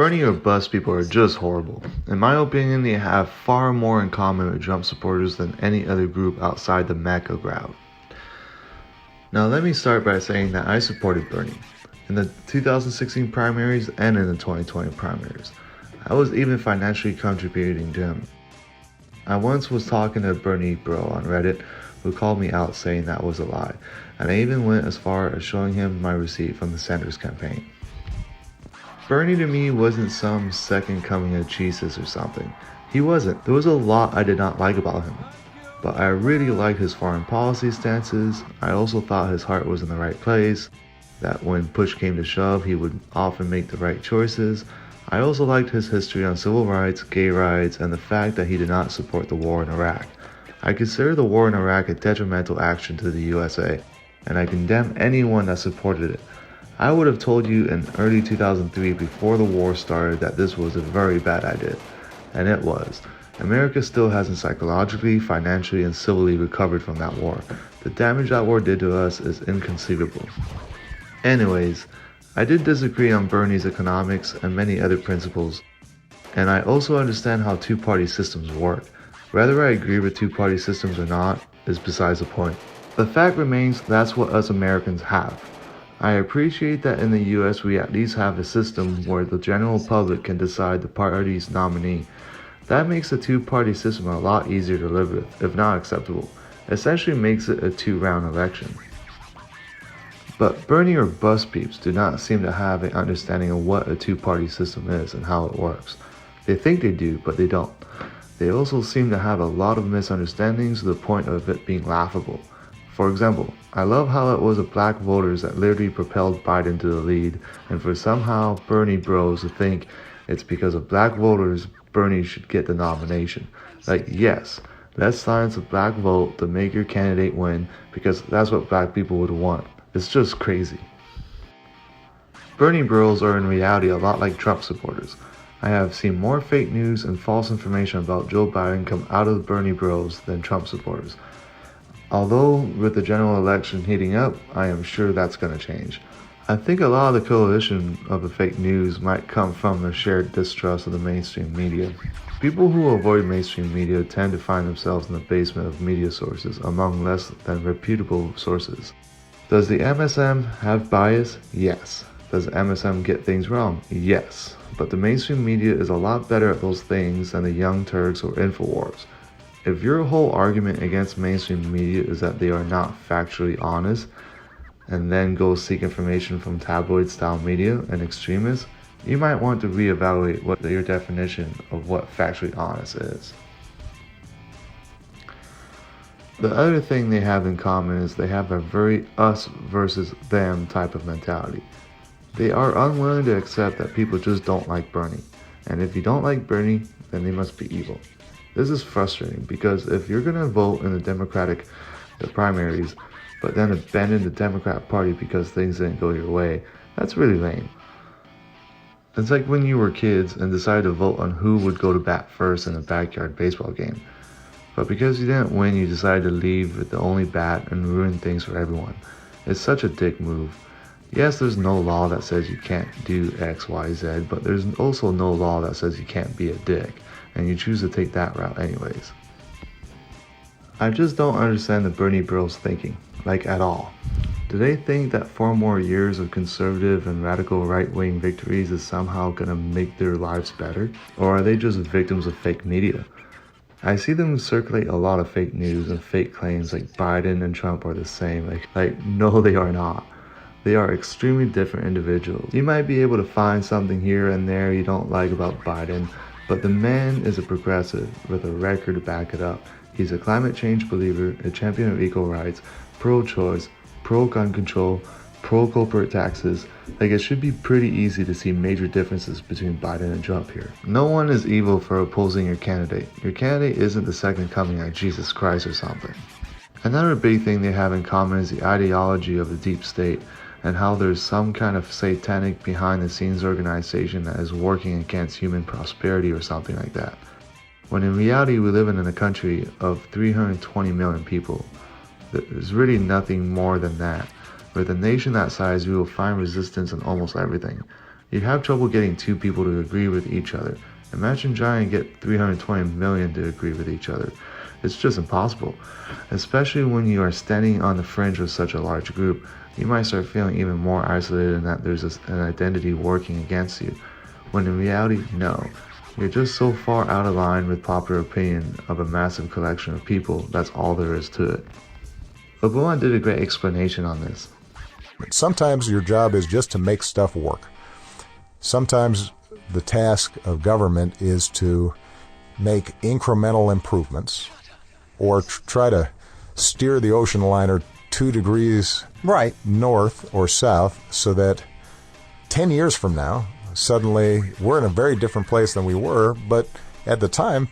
Bernie or bust people are just horrible. In my opinion, they have far more in common with Trump supporters than any other group outside the MAGA crowd. Now let me start by saying that I supported Bernie in the 2016 primaries and in the 2020 primaries. I was even financially contributing to him. I once was talking to Bernie Bro on Reddit who called me out saying that was a lie, and I even went as far as showing him my receipt from the Sanders campaign. Bernie to me wasn't some second coming of Jesus or something. He wasn't. There was a lot I did not like about him, but I really liked his foreign policy stances. I also thought his heart was in the right place, that when push came to shove he would often make the right choices. I also liked his history on civil rights, gay rights, and the fact that he did not support the war in Iraq. I consider the war in Iraq a detrimental action to the USA, and I condemn anyone that supported it. I would have told you in early 2003 before the war started that this was a very bad idea, and it was. America still hasn't psychologically, financially, and civilly recovered from that war. The damage that war did to us is inconceivable. Anyways, I did disagree on Bernie's economics and many other principles, and I also understand how two-party systems work. Whether I agree with two-party systems or not is besides the point. The fact remains that's what us Americans have. I appreciate that in the US we at least have a system where the general public can decide the party's nominee. That makes the two-party system a lot easier to live with, if not acceptable. Essentially makes it a two-round election. But Bernie or bust peeps do not seem to have an understanding of what a two-party system is and how it works. They think they do, but they don't. They also seem to have a lot of misunderstandings to the point of it being laughable. For example, I love how it was the black voters that literally propelled Biden to the lead, and for somehow Bernie bros to think it's because of black voters Bernie should get the nomination. Like, yes, let's silence the black vote to make your candidate win because that's what black people would want. It's just crazy. Bernie bros are in reality a lot like Trump supporters. I have seen more fake news and false information about Joe Biden come out of the Bernie bros than Trump supporters. Although with the general election heating up, I am sure that's going to change. I think a lot of the coalition of the fake news might come from the shared distrust of the mainstream media. People who avoid mainstream media tend to find themselves in the basement of media sources among less than reputable sources. Does the MSM have bias? Yes. Does MSM get things wrong? Yes. But the mainstream media is a lot better at those things than the Young Turks or InfoWars. If your whole argument against mainstream media is that they are not factually honest, and then go seek information from tabloid-style media and extremists, you might want to reevaluate what your definition of what factually honest is. The other thing they have in common is they have a very us versus them type of mentality. They are unwilling to accept that people just don't like Bernie, and if you don't like Bernie, then they must be evil. This is frustrating because if you're going to vote in the primaries, but then abandon the Democrat Party because things didn't go your way, that's really lame. It's like when you were kids and decided to vote on who would go to bat first in a backyard baseball game. But because you didn't win, you decided to leave with the only bat and ruin things for everyone. It's such a dick move. Yes, there's no law that says you can't do X, Y, Z, but there's also no law that says you can't be a dick, and you choose to take that route anyways. I just don't understand the Bernie bros thinking, like at all. Do they think that 4 more years of conservative and radical right-wing victories is somehow gonna make their lives better? Or are they just victims of fake media? I see them circulate a lot of fake news and fake claims like Biden and Trump are the same. Like no, they are not. They are extremely different individuals. You might be able to find something here and there you don't like about Biden, but the man is a progressive with a record to back it up. He's a climate change believer, a champion of equal rights, pro-choice, pro-gun control, pro-corporate taxes. Like, it should be pretty easy to see major differences between Biden and Trump here. No one is evil for opposing your candidate. Your candidate isn't the second coming of Jesus Christ or something. Another big thing they have in common is the ideology of the deep state and how there's some kind of satanic behind-the-scenes organization that is working against human prosperity or something like that. When in reality we live in a country of 320 million people. There's really nothing more than that. With a nation that size, we will find resistance in almost everything. You'd have trouble getting two people to agree with each other. Imagine trying to get 320 million to agree with each other. It's just impossible. Especially when you are standing on the fringe of such a large group, you might start feeling even more isolated and that there's an identity working against you. When in reality, no. You're just so far out of line with popular opinion of a massive collection of people, that's all there is to it. Obama did a great explanation on this. Sometimes your job is just to make stuff work. Sometimes the task of government is to make incremental improvements or try to steer the ocean liner 2 degrees north or south so that 10 years from now, suddenly we're in a very different place than we were, but at the time,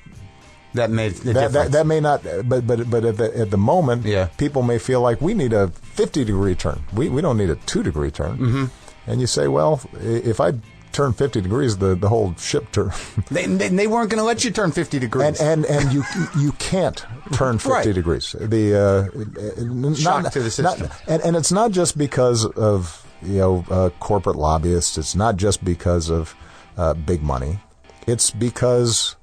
that made the difference. That may not, but at the moment, people may feel like we need a 50-degree turn. We don't need a 2-degree turn. Mm-hmm. And you say, well, if I turn 50 degrees, the whole ship turn. They weren't going to let you turn 50 degrees. And you can't turn 50 degrees. Shock to the system. And it's not just because of corporate lobbyists. It's not just because of big money. It's because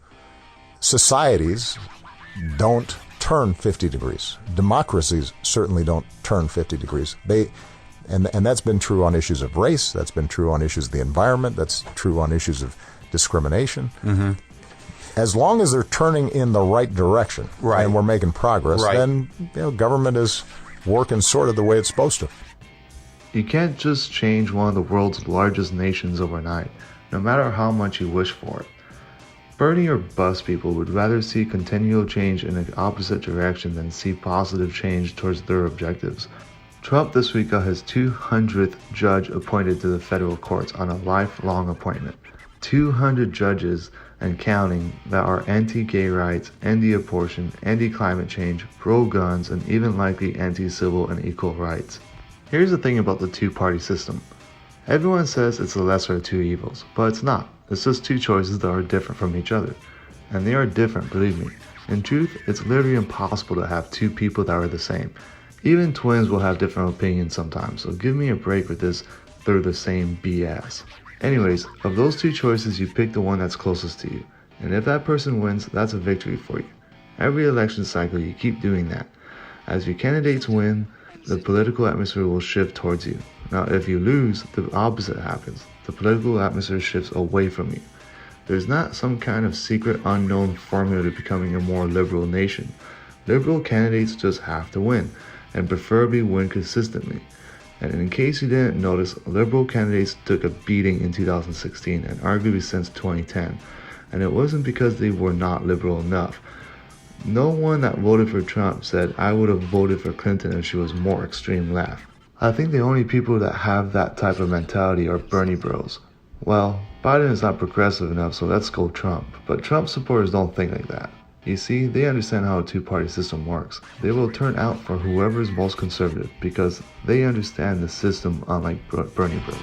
societies don't turn 50 degrees. Democracies certainly don't turn 50 degrees. And that's been true on issues of race. That's been true on issues of the environment. That's true on issues of discrimination. Mm-hmm. As long as they're turning in the right direction and we're making progress, then government is working sort of the way it's supposed to. You can't just change one of the world's largest nations overnight, no matter how much you wish for it. Bernie or bust people would rather see continual change in the opposite direction than see positive change towards their objectives. Trump this week got his 200th judge appointed to the federal courts on a lifelong appointment. 200 judges and counting that are anti-gay rights, anti-abortion, anti-climate change, pro-guns, and even likely anti-civil and equal rights. Here's the thing about the two-party system. Everyone says it's the lesser of two evils, but it's not. It's just two choices that are different from each other. And they are different, believe me. In truth, it's literally impossible to have two people that are the same. Even twins will have different opinions sometimes, so give me a break with this they're the same BS. Anyways, of those two choices, you pick the one that's closest to you. And if that person wins, that's a victory for you. Every election cycle, you keep doing that. As your candidates win, the political atmosphere will shift towards you. Now, if you lose, the opposite happens. The political atmosphere shifts away from you. There's not some kind of secret unknown formula to becoming a more liberal nation. Liberal candidates just have to win, and preferably win consistently. And in case you didn't notice, liberal candidates took a beating in 2016 and arguably since 2010. And it wasn't because they were not liberal enough. No one that voted for Trump said, I would have voted for Clinton if she was more extreme left. I think the only people that have that type of mentality are Bernie bros. Well, Biden is not progressive enough, so let's go Trump. But Trump supporters don't think like that. You see, they understand how a two-party system works. They will turn out for whoever is most conservative because they understand the system, unlike Bernie bros.